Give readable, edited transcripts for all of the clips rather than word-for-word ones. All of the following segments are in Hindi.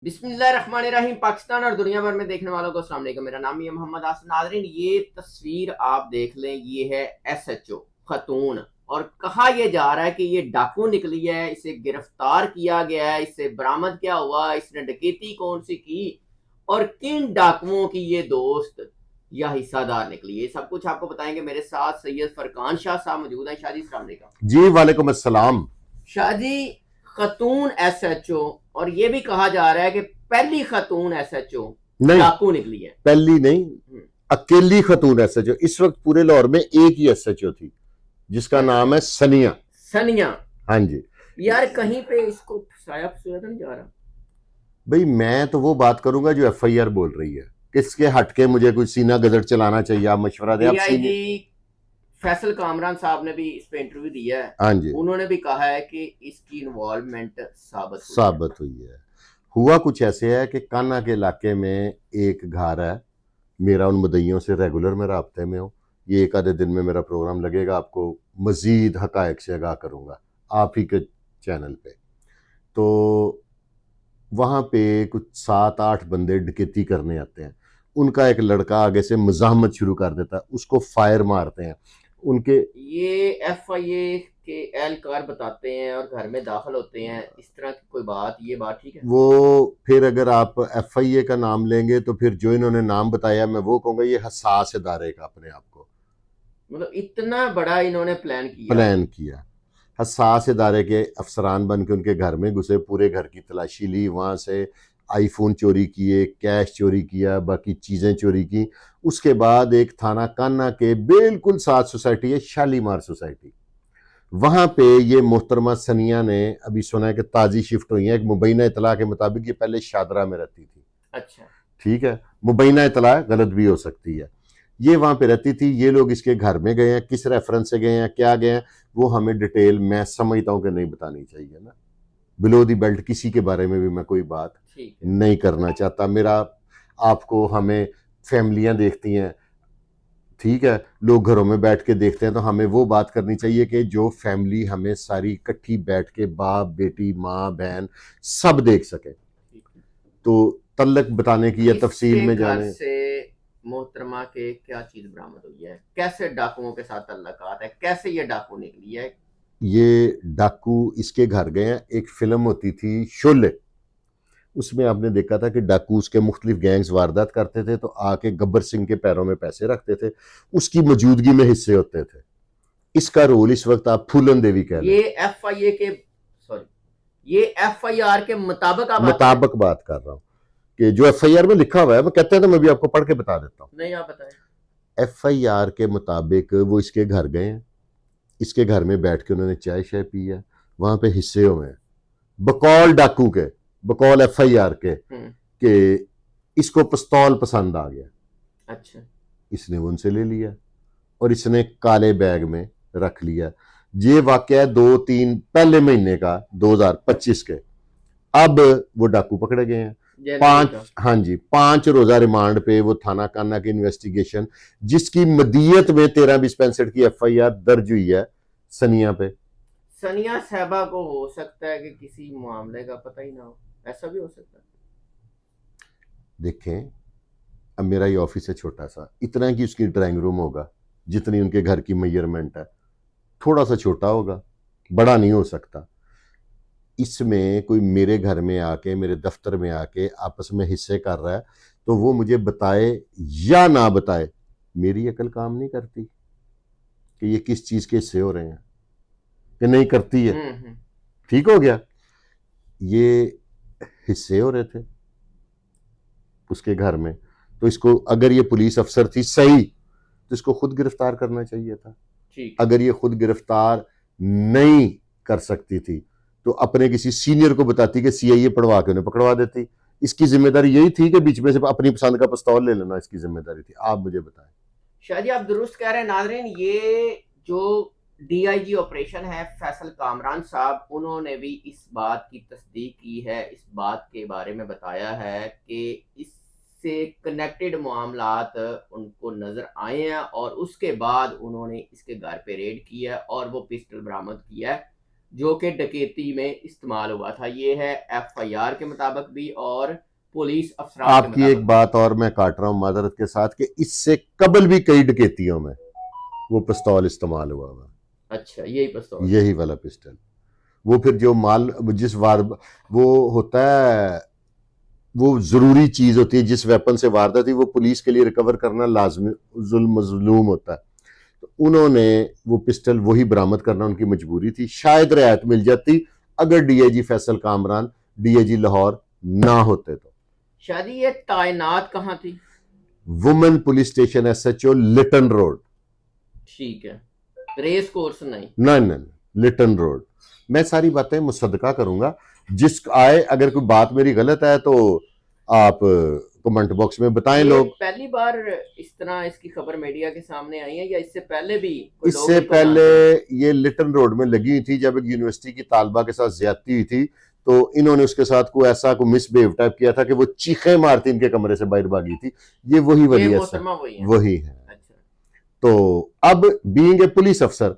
बिस्मिल्लाहिर्रहमानिर्रहीम। पाकिस्तान और दुनिया भर में देखने वालों को अस्सलाम वालेकुम। मेरा नाम है मोहम्मद आसिफ। नाज़रीन, ये तस्वीर आप देख लें, ये है एसएचओ खतून, और कहा यह जा रहा है कि ये डाकू निकली है, इसे गिरफ्तार किया गया है, इससे बरामद क्या हुआ, इसने डकैती कौन सी की और किन डाकुओं की ये दोस्त या हिस्सादार निकली है, सब कुछ आपको बताएंगे। मेरे साथ सैयद फरकान शाह साहब मौजूद हैं। शाह जी, अस्सलाम वालेकुम। जी वालेकुम अस्सलाम। शाह जी, खतून एसएचओ, और ये भी कहा जा रहा है कि पहली खतून एसएचओ नहीं, डाकू निकली है। पहली नहीं, अकेली खतून एसएचओ। इस वक्त पूरे लाहौर में एक ही एसएचओ थी जिसका नाम है सनिया। सनिया। हाँ जी। यार, कहीं पे इसको फसाया फसाया तो नहीं जा रहा? भाई, मैं तो वो बात करूंगा जो एफआईआर बोल रही है। किसके हटके मुझे कोई सीना गजर चलाना चाहिए? आप मशवरा दें। आप डीआईजी फैसल कामरान साहब ने भी इस पे इंटरव्यू दिया है। हाँ जी, उन्होंने भी कहा है कि इसकी इन्वॉल्वमेंट साबित हुई है। हुआ कुछ ऐसे है कि कान्हा के इलाके में एक घर है। मेरा उन मुद्दइयों से रेगुलर मैं राब्ते में हूँ। ये एक आधे दिन में मेरा प्रोग्राम लगेगा, आपको मजीद हकायक से आगाह करूँगा आप ही के चैनल पे। तो वहाँ पे कुछ 7-8 बंदे डकैती करने आते हैं। उनका एक लड़का आगे से मज़ाहमत शुरू कर देता है, उसको फायर मारते हैं उनके। ये एफआईए के एहलकार बताते हैं और घर में दाखिल होते हैं, इस तरह की कोई बात, ये बात ठीक है? वो फिर अगर आप एफआईए का नाम लेंगे तो फिर जो इन्होंने नाम बताया, मैं वो कहूँगा ये हसास इदारे का अपने आप को मतलब इतना बड़ा इन्होंने प्लान किया। हसास इदारे के अफसरान बन के उनके घर में घुसे, पूरे घर की तलाशी ली, वहाँ से आईफोन चोरी किए, कैश चोरी किया, बाकी चीज़ें चोरी की। उसके बाद एक थाना कान्हा के बिल्कुल साथ सोसाइटी है, शालीमार सोसाइटी, वहाँ पे ये मोहतरमा सनिया ने, अभी सुना है कि ताज़ी शिफ्ट हुई है। एक मुबैना इतला के मुताबिक ये पहले शादरा में रहती थी। अच्छा। ठीक है, मुबैना इतला गलत भी हो सकती है। ये वहाँ पे रहती थी। ये लोग इसके घर में गए हैं, किस रेफरेंस से गए हैं, क्या गए हैं, वो हमें डिटेल मैं समझता हूँ कि नहीं बतानी चाहिए ना। बिलो दी बेल्ट किसी के बारे में भी मैं कोई बात नहीं करना चाहता। मेरा आपको, हमें फैमिलियां देखती हैं, ठीक है, लोग घरों में बैठ के देखते हैं, तो हमें वो बात करनी चाहिए कि जो फैमिली हमें सारी इकट्ठी बैठ के, बाप बेटी माँ बहन सब देख सके। तो तल्लक बताने की या तफसील में जाने से मोहतरमा के क्या चीज बरामद हुई है, कैसे डाकुओं के साथ तल्लकात है, कैसे ये डाकू निकली है? ये डाकू इसके घर गए हैं। एक फिल्म होती थी शोले, उसमें आपने देखा था कि डाकू उसके मुख्तलिफ गैंग्स वारदात करते थे तो आके गब्बर सिंह के पैरों में पैसे रखते थे, उसकी मौजूदगी में हिस्से होते थे। इसका रोल इस वक्त आप फूलन देवी कह लें। ये एफआईए के, सॉरी, ये एफआईआर के मुताबिक मुताबिक बात कर रहा हूँ कि जो एफआईआर में लिखा हुआ है, मैं कहते हैं तो मैं भी आपको पढ़ के बता देता हूँ। नहीं, आप बताएं। एफआईआर के मुताबिक वो इसके घर गए हैं, इसके घर में बैठ के उन्होंने चाय शाय पी है, वहां पे हिस्से हुए हैं बकौल डाकू के, बकौल एफआईआर के इसको पिस्तौल पसंद आ गया। अच्छा। इसने उनसे ले लिया और इसने काले बैग में रख लिया। ये वाकया 2-3 पहले महीने का 2025 के। अब वो डाकू पकड़े गए हैं। 5, हाँ जी, 5 रोजा रिमांड पे वो थाना कान्हा की इन्वेस्टिगेशन, जिसकी मदीयत में 13-20-65 की एफआईआर दर्ज हुई है सनिया पे। सनिया साहबा को हो सकता है कि किसी मामले का पता ही ना हो, ऐसा भी हो सकता है। देखें, अब मेरा ये ऑफिस है छोटा सा, इतना कि उसकी ड्राइंग रूम होगा जितनी उनके घर की मेजरमेंट है, थोड़ा सा छोटा होगा, बड़ा नहीं हो सकता। इसमें कोई मेरे घर में आके, मेरे दफ्तर में आके आपस में हिस्से कर रहा है, तो वो मुझे बताए या ना बताए, मेरी अकल काम नहीं करती कि ये किस चीज के हिस्से हो रहे हैं कि नहीं करती है। ठीक हो गया, ये हिस्से हो रहे थे उसके घर में, तो इसको, अगर ये पुलिस अफसर थी सही, तो इसको खुद गिरफ्तार करना चाहिए था। अगर ये खुद गिरफ्तार नहीं कर सकती थी तो अपने किसी सीनियर को बताती कि सीआईए पढ़वा के उन्हें पकड़वा देती। इसकी जिम्मेदारी यही थी कि बीच में से अपनी पसंद का पिस्तौल ले लेना इसकी जिम्मेदारी थी। आप मुझे बताएं। शाह जी, आप दुरुस्त कह रहे हैं। नाजरीन, ये जो डीआईजी ऑपरेशन है फैसल कामरान साहब, उन्होंने भी इस बात की तस्दीक की है, इस बात के बारे में बताया है कि इससे कनेक्टेड मामलात उनको नजर आए हैं और उसके बाद उन्होंने इसके घर पे रेड किया और वो पिस्टल बरामद किया है। जो कि डकैती में इस्तेमाल हुआ था। ये है एफआईआर के मुताबिक भी और पुलिस अफसरान के आपकी एक मुताबिक भी। बात और मैं काट रहा हूं माजरत के साथ कि इससे कबल भी कई डकैतियों में वो पिस्तौल इस्तेमाल हुआ हुआ अच्छा, यही पिस्तौल। यही वाला पिस्टल। वो फिर जो माल जिस वार वो होता है, वो जरूरी चीज होती है, जिस वेपन से वारदात थी वो पुलिस के लिए रिकवर करना लाजमी जुल्म मजलूम होता है। तो उन्होंने वो पिस्टल वही बरामद करना उनकी मजबूरी थी। शायद रियायत मिल जाती अगर डीआईजी फैसल कामरान डीआईजी लाहौर ना होते तो। शादी ये तैनात कहाँ थी? Women police station SHO Lytton road. ठीक है, रेस कोर्स नहीं। नहीं नहीं, लिटन रोड। मैं सारी बातें मुसद्दका करूंगा, जिस आए अगर कोई बात मेरी गलत है तो आप कमेंट बॉक्स में बताएं। ये लोग पहली बार इस तरह इसकी खबर मीडिया के सामने आई है या इससे पहले भी कोई लोग इससे इनको पहले जानते हैं? ये लिटन रोड में लगी हुई थी, जब एक यूनिवर्सिटी की तालबा के साथ ज्यादती हुई थी तो इन्होंने उसके साथ कोई ऐसा कोई मिसबिहेव टाइप किया था कि वो चीखें मारती इनके कमरे से बाहर भागी थी। ये वही ये वली मोहतरमा वही है। वही है। अच्छा। तो अब बीइंग ए पुलिस अफसर,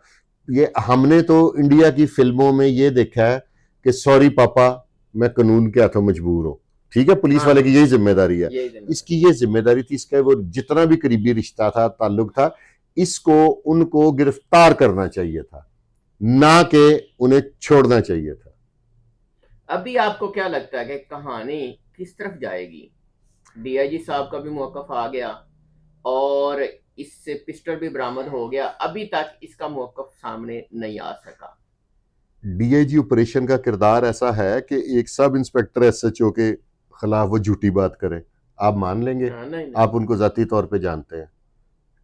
ये हमने तो इंडिया की फिल्मों में ये देखा है कि सॉरी पापा मैं कानून के हाथों मजबूर हूं। ठीक है, पुलिस वाले की यही जिम्मेदारी है। इसकी ये जिम्मेदारी थी, इसका वो जितना भी करीबी रिश्ता था, ताल्लुक था, इसको उनको गिरफ्तार करना चाहिए था, ना कि उन्हें छोड़ना चाहिए था। अभी आपको क्या लगता है कि कहानी किस तरफ जाएगी? डीआईजी साहब का भी मौकफ आ गया और इससे पिस्टल भी बरामद हो गया, अभी तक इसका मौकफ सामने नहीं आ सका। डीआईजी ऑपरेशन का किरदार ऐसा है कि एक सब इंस्पेक्टर एसएचओ के खिलाफ वो झूठी बात करे, आप मान लेंगे? हाँ, नहीं आप उनको जाती तौर पे जानते हैं,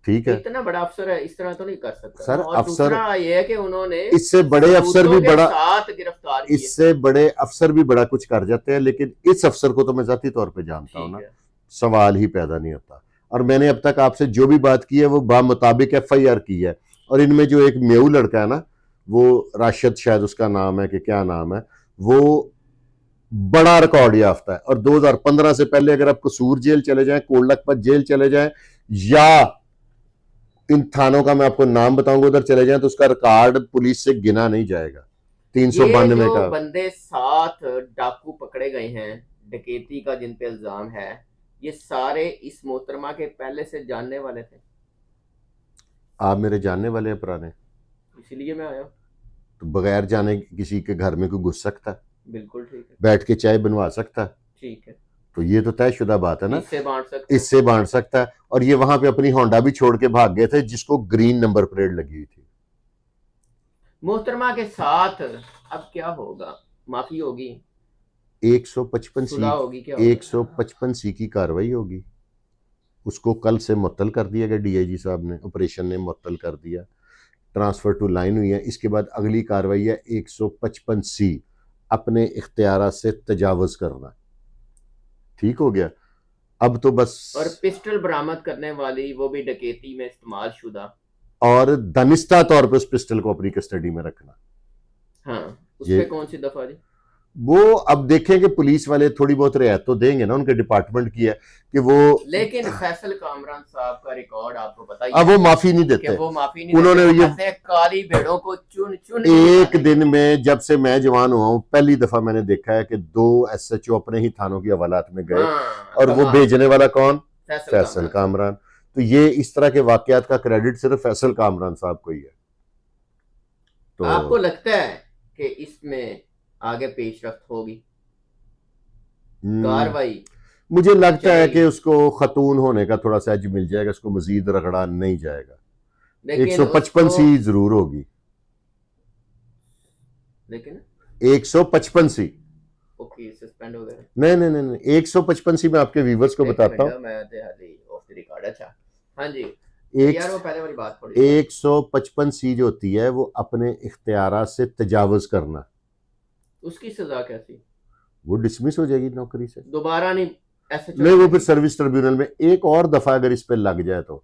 ठीक है। इतना बड़ा अफसर है, इस तरह तो नहीं कर सकता सर ना। और अफसर, दूसरा ये है कि उन्होंने इससे बड़े अफसर भी सबूतों के बड़ा साथ गिरफ्तार किए। इससे बड़े अफसर भी बड़ा कुछ कर जाते हैं, लेकिन इस अफसर को तो मैं जाती तौर पे जानता हूं ठीक ना, है। सवाल ही पैदा नहीं होता। और मैंने अब तक आपसे जो भी बात की है वो मुताबिक एफआईआर की है। और इनमें जो एक मेऊ लड़का है ना, वो राशिद शायद उसका नाम है कि क्या नाम है, वो बड़ा रिकॉर्ड याफ्ता है। और 2015 से पहले अगर आप कसूर जेल चले जाएं, कोट लखपत जेल चले जाएं, या इन थानों का मैं आपको नाम बताऊंगा उधर चले जाएं, तो उसका रिकॉर्ड पुलिस से गिना नहीं जाएगा। ये 392 जो का। बंदे 7 डाकू पकड़े गए हैं डकैती का जिन पे इल्जाम है, ये सारे इस मोहतरमा के पहले से जानने वाले थे? आप मेरे जानने वाले हैं पुराने, इसीलिए मैं आया। तो बगैर जाने किसी के घर में कोई घुस सकता है, बिल्कुल ठीक है। बैठ के चाय बनवा सकता है? ठीक है। तो ये तो तयशुदा बात है ना, इससे बांट सकते हैं। इससे बांट सकता है। और ये वहां पे अपनी होंडा भी छोड़ के भाग गए थे जिसको ग्रीन नंबर प्लेट लगी हुई थी। मोहतरमा के साथ अब क्या होगा? माफी होगी, 155 सुलह सी होगी, क्या होगा? 155 सी की कार्रवाई होगी। उसको कल से मुअत्तल कर दिया गया, डीआईजी साहब ने, ऑपरेशन ने मुअत्तल कर दिया, ट्रांसफर टू लाइन हुई है। इसके बाद अगली कार्रवाई है 155 सी, अपने इख्तियार से तजावज करना। ठीक हो गया, अब तो बस। और पिस्टल बरामद करने वाली वो भी डकैती में इस्तेमाल शुदा, और दानिस्ता तौर पे उस पिस्टल को अपनी कस्टडी में रखना। हाँ, उस ये पे कौन सी दफा जी? वो अब देखेंगे, पुलिस वाले थोड़ी बहुत रियायत तो देंगे ना, उनके डिपार्टमेंट की है कि वो। लेकिन फैसल कामरान साहब का रिकॉर्ड आपको पता ही अब है वो माफी नहीं कि देते। वो माफी नहीं उन्होंने देते। वो ये कहते हैं काली भेड़ों को चुन चुन के एक निकालेंगे। दिन में, जब से मैं जवान हुआ हूं, पहली दफा मैंने देखा है कि 2 एसएचओ अपने ही थानों की हवालात में गए, हाँ, और वो कमाल। भेजने वाला कौन? फैसल फैसल कामरान। कामरान। तो ये इस तरह के वाकयात का क्रेडिट सिर्फ फैसल कामरान साहब को ही है। तो आपको लगता है कि इसमें आगे पेशरफ्त होगी, कार्रवाई? मुझे लगता है चलेगी। कि उसको खतून होने का थोड़ा सा एज मिल जाएगा, उसको मजीद रगड़ा नहीं जाएगा। लेकिन 155 सी जरूर होगी, लेकिन 155 सी। ओके, सस्पेंड हो गया। नहीं नहीं नहीं नहीं, 155 सी मैं आपके व्यूवर्स को बताता हूँ। मैं दिहाड़ी ऑफ द रिकॉर्ड। अच्छा, हाँ जी। एक यार वो पहले वाली बात थोड़ी 155 सी जो होती है वो अपने इख्तियार से तजावज करना, उसकी सजा कैसी? वो डिसमिस हो जाएगी नौकरी से। दोबारा नहीं ऐसे नहीं, वो फिर सर्विस ट्रिब्यूनल में एक और दफा अगर इस पे लग जाए तो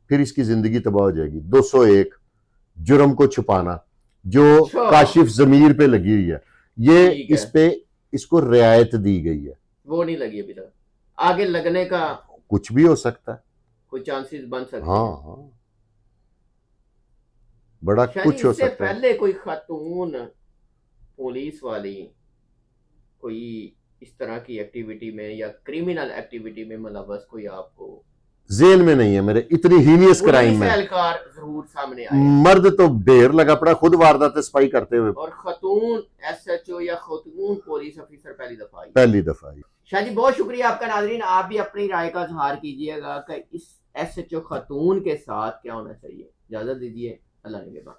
फिर इसकी जिंदगी तबाह हो जाएगी। 201 जुर्म को छुपाना, जो अच्छा। काशिफ जमीर पे लगी हुई है, ये ठीक है। इस पे इसको रियायत दी गई है। वो नहीं लगी अभी तक, आगे लगने का कुछ भी हो सकता है। कोई चांसेस बन सकते हाँ हैं। हाँ, बड़ा शायद कुछ हो इससे सकता है। पहले कोई खातून पुलिस वाली कोई इस तरह की एक्टिविटी में या क्रिमिनल एक्टिविटी में मुलव्वस कोई आपको जेल में नहीं है मेरे, इतनी हीनियस क्राइम में एहलकार जरूर सामने आए? मर्द तो ढेर लगा पड़ा खुद वारदात स्पाई करते हुए, और खतून एसएचओ या खतून पुलिस ऑफिसर पहली दफा आई। शाह जी बहुत शुक्रिया आपका। नाजरीन आप भी अपनी राय का इजहार कीजिएगा कि इस एसएचओ खतून के साथ क्या होना चाहिए। इजाजत दीजिए, अल्लाह ने के बाद।